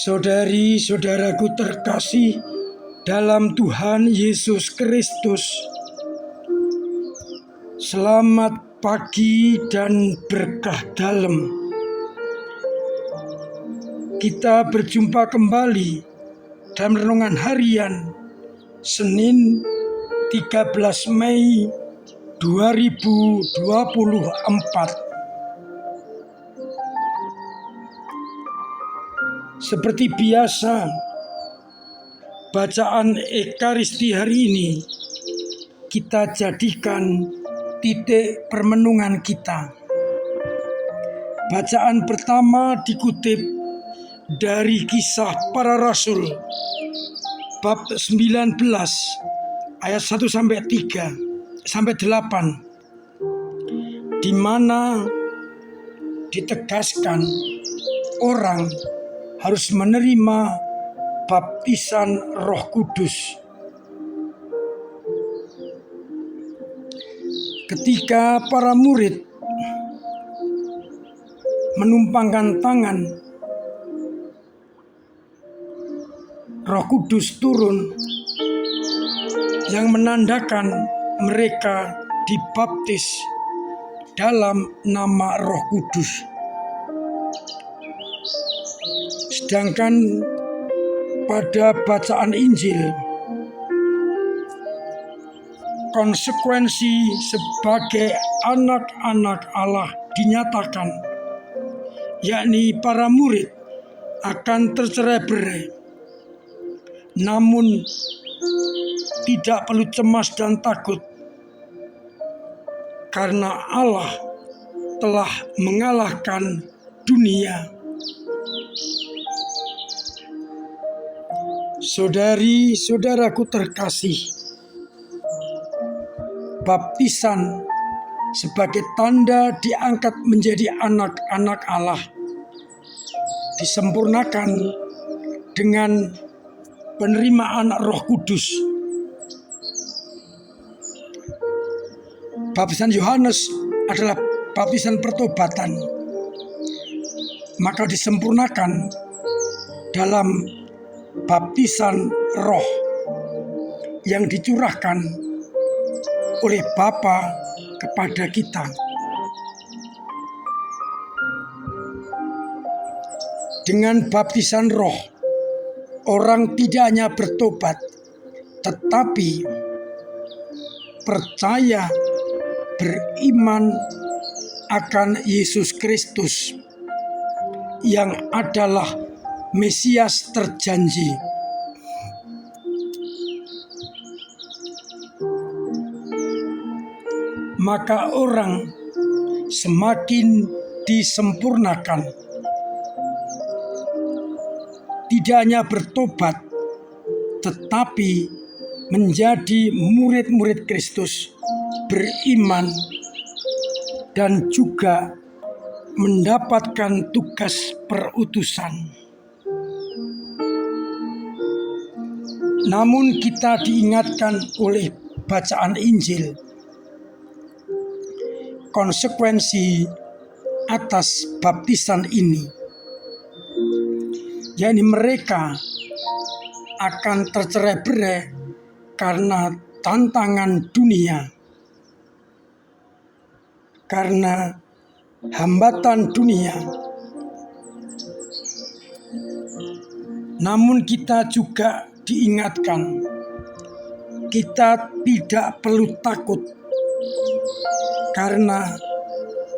Saudari-saudaraku terkasih dalam Tuhan Yesus Kristus, selamat pagi dan berkah dalam. Kita berjumpa kembali dalam renungan harian Senin 13 Mei 2024. Seperti biasa, bacaan Ekaristi hari ini kita jadikan titik permenungan kita. Bacaan pertama dikutip dari Kisah Para Rasul bab 19 ayat 1 sampai 3 sampai 8, di mana ditegaskan orang harus menerima baptisan Roh Kudus. Ketika para murid menumpangkan tangan, Roh Kudus turun yang menandakan mereka dibaptis dalam nama Roh Kudus. Sedangkan pada bacaan Injil, konsekuensi sebagai anak-anak Allah dinyatakan, yakni para murid akan tercerai-berai. Namun tidak perlu cemas dan takut, karena Allah telah mengalahkan dunia. Saudari-saudaraku terkasih, baptisan sebagai tanda diangkat menjadi anak-anak Allah disempurnakan dengan penerimaan Roh Kudus. Baptisan Yohanes adalah baptisan pertobatan, maka disempurnakan dalam baptisan Roh yang dicurahkan oleh Bapa kepada kita. Dengan baptisan Roh, orang tidak hanya bertobat, tetapi percaya, beriman akan Yesus Kristus yang adalah Mesias terjanji. Maka orang semakin disempurnakan, tidak hanya bertobat, tetapi menjadi murid-murid Kristus, beriman, dan juga mendapatkan tugas perutusan. Namun kita diingatkan oleh bacaan Injil, konsekuensi atas baptisan ini, yakni mereka akan tercerai-berai karena tantangan dunia, karena hambatan dunia. Namun kita juga diingatkan, kita tidak perlu takut, karena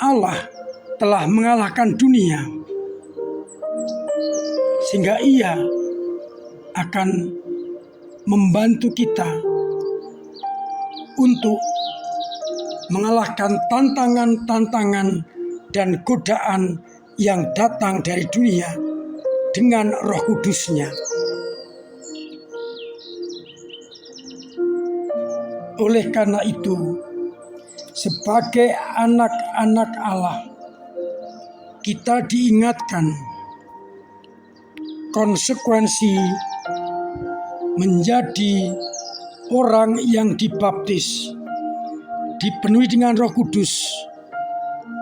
Allah telah mengalahkan dunia, sehingga Ia akan membantu kita untuk mengalahkan tantangan-tantangan dan godaan yang datang dari dunia dengan Roh Kudus-Nya. Oleh karena itu, sebagai anak-anak Allah, kita diingatkan konsekuensi menjadi orang yang dibaptis, dipenuhi dengan Roh Kudus,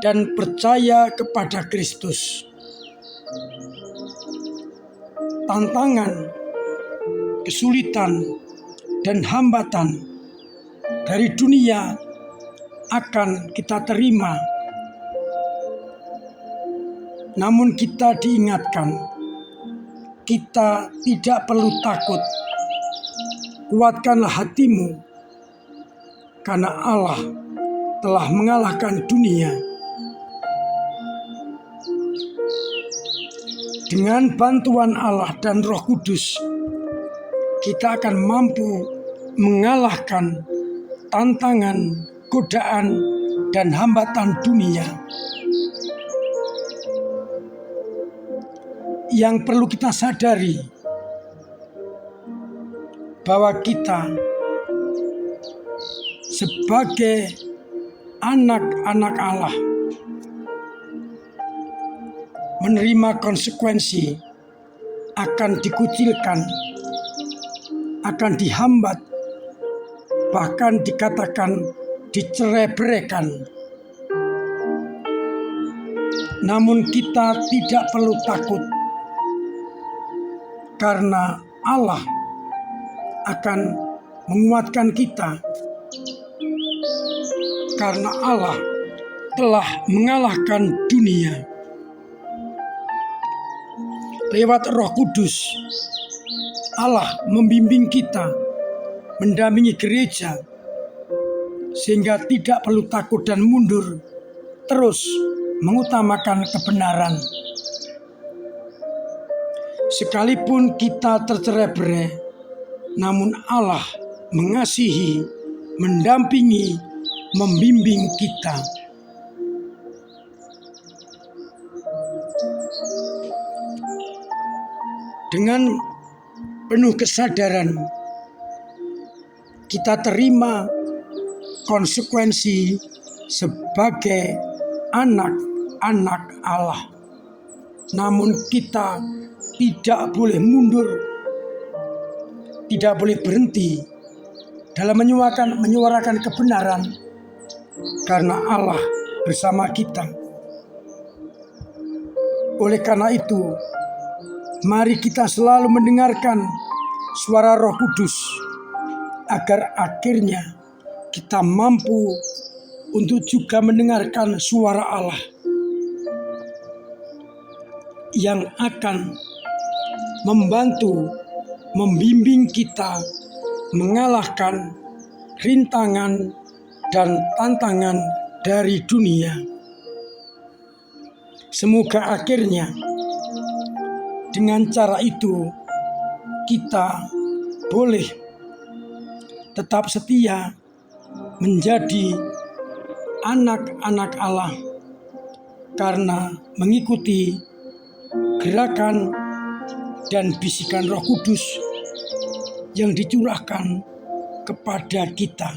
dan percaya kepada Kristus. tantangan, kesulitan, dan hambatan dari dunia akan kita terima. Namun kita diingatkan, kita tidak perlu takut. Kuatkanlah hatimu, karena Allah telah mengalahkan dunia. Dengan bantuan Allah dan Roh Kudus, kita akan mampu mengalahkan tantangan, godaan, dan hambatan dunia. Yang perlu kita sadari bahwa kita sebagai anak-anak Allah menerima konsekuensi, akan dikucilkan, akan dihambat, bahkan dikatakan dicerai-beraikan. Namun kita tidak perlu takut, karena Allah akan menguatkan kita, karena Allah telah mengalahkan dunia. Lewat Roh Kudus, Allah membimbing kita, mendampingi gereja, sehingga tidak perlu takut dan mundur, terus mengutamakan kebenaran. Sekalipun kita tercerai-berai, namun Allah mengasihi, mendampingi, membimbing kita. Dengan penuh kesadaran, kita terima konsekuensi sebagai anak-anak Allah. Namun kita tidak boleh mundur, tidak boleh berhenti dalam menyuarakan kebenaran, karena Allah bersama kita. Oleh karena itu, mari kita selalu mendengarkan suara Roh Kudus, agar akhirnya kita mampu untuk juga mendengarkan suara Allah yang akan membantu, membimbing kita mengalahkan rintangan dan tantangan dari dunia. Semoga akhirnya dengan cara itu kita boleh tetap setia menjadi anak-anak Allah, karena mengikuti gerakan dan bisikan Roh Kudus yang dicurahkan kepada kita.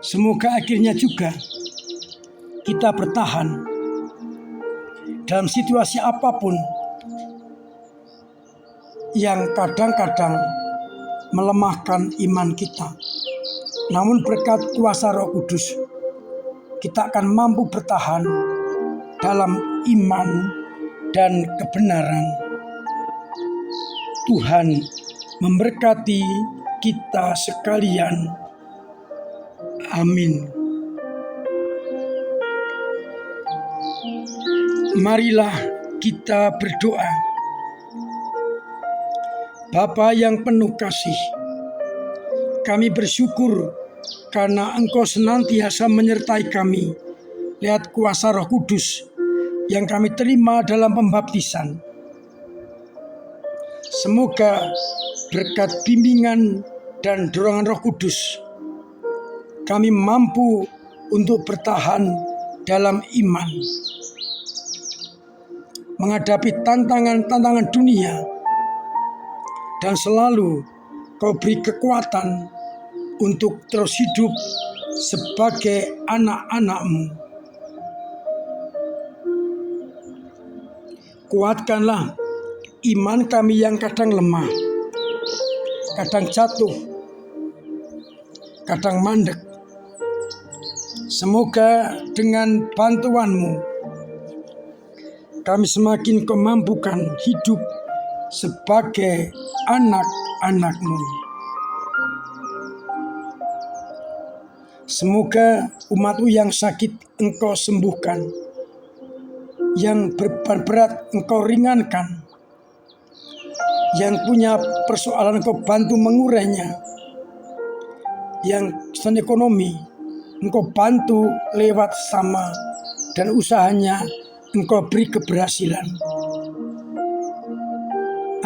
Semoga akhirnya juga kita bertahan dalam situasi apapun yang kadang-kadang melemahkan iman kita. Namun berkat kuasa Roh Kudus, kita akan mampu bertahan dalam iman dan kebenaran. Tuhan memberkati kita sekalian. Amin. Marilah kita berdoa. Bapa yang penuh kasih, kami bersyukur karena Engkau senantiasa menyertai kami lewat kuasa Roh Kudus yang kami terima dalam pembaptisan. Semoga berkat bimbingan dan dorongan Roh Kudus, kami mampu untuk bertahan dalam iman, menghadapi tantangan-tantangan dunia, dan selalu Kau beri kekuatan untuk terus hidup sebagai anak-anak-Mu. Kuatkanlah iman kami yang kadang lemah, kadang jatuh, kadang mandek. Semoga dengan bantuan-Mu kami semakin Kau mampukan hidup sebagai anak-anak-Mu. Semoga umat-Mu yang sakit Engkau sembuhkan, yang beban berat Engkau ringankan, yang punya persoalan Engkau bantu mengurainya, yang kesulitan ekonomi Engkau bantu lewat sama dan usahanya Engkau beri keberhasilan,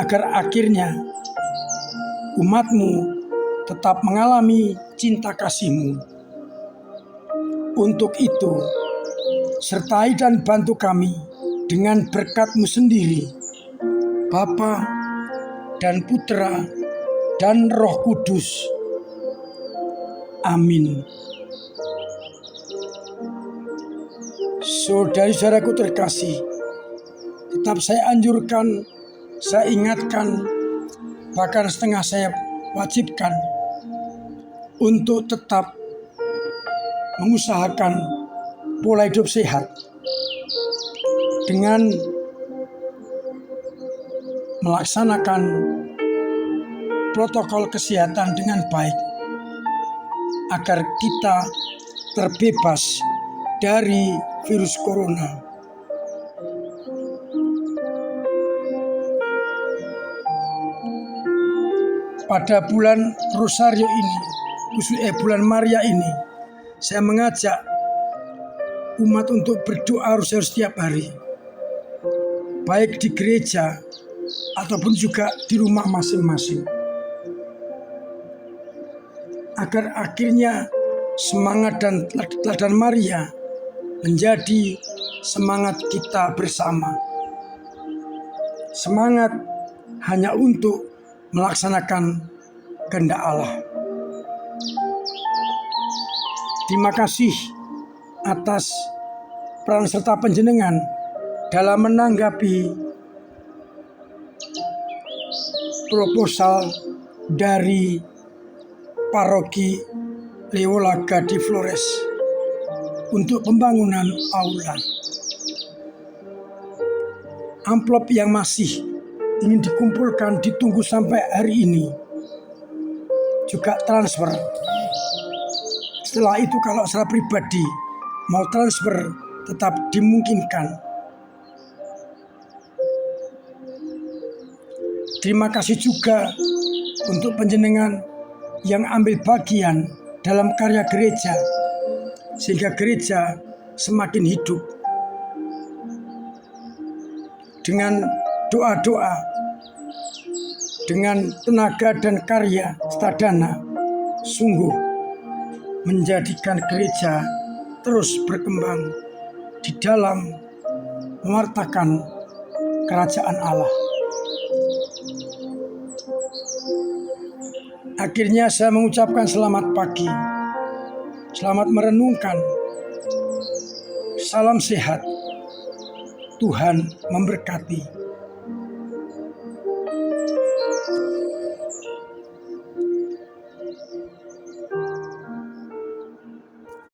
agar akhirnya umat-Mu tetap mengalami cinta kasih-Mu. Untuk itu, sertai dan bantu kami dengan berkat-Mu sendiri, Bapa dan Putra dan Roh Kudus. Amin. Saudari-saudaraku terkasih, tetap saya anjurkan, saya ingatkan, bahkan setengah saya wajibkan untuk tetap mengusahakan pola hidup sehat dengan melaksanakan protokol kesehatan dengan baik, agar kita terbebas dari virus corona. Pada bulan Rosario ini, khususnya bulan Maria ini, saya mengajak umat untuk berdoa rosario setiap hari, baik di gereja ataupun juga di rumah masing-masing, agar akhirnya semangat dan teladan Maria menjadi semangat kita bersama. Semangat hanya untuk melaksanakan kehendak Allah. Terima kasih atas peran serta panjenengan dalam menanggapi proposal dari Paroki Leola Gading Flores untuk pembangunan aula. Amplop yang masih ingin dikumpulkan ditunggu sampai hari ini, juga transfer. Setelah itu kalau secara pribadi mau transfer tetap dimungkinkan. Terima kasih juga untuk panjenengan yang ambil bagian dalam karya gereja, sehingga gereja semakin hidup. Dengan doa-doa, dengan tenaga dan karya serta dana, sungguh menjadikan gereja terus berkembang di dalam mewartakan kerajaan Allah. Akhirnya saya mengucapkan selamat pagi, selamat merenungkan, salam sehat, Tuhan memberkati.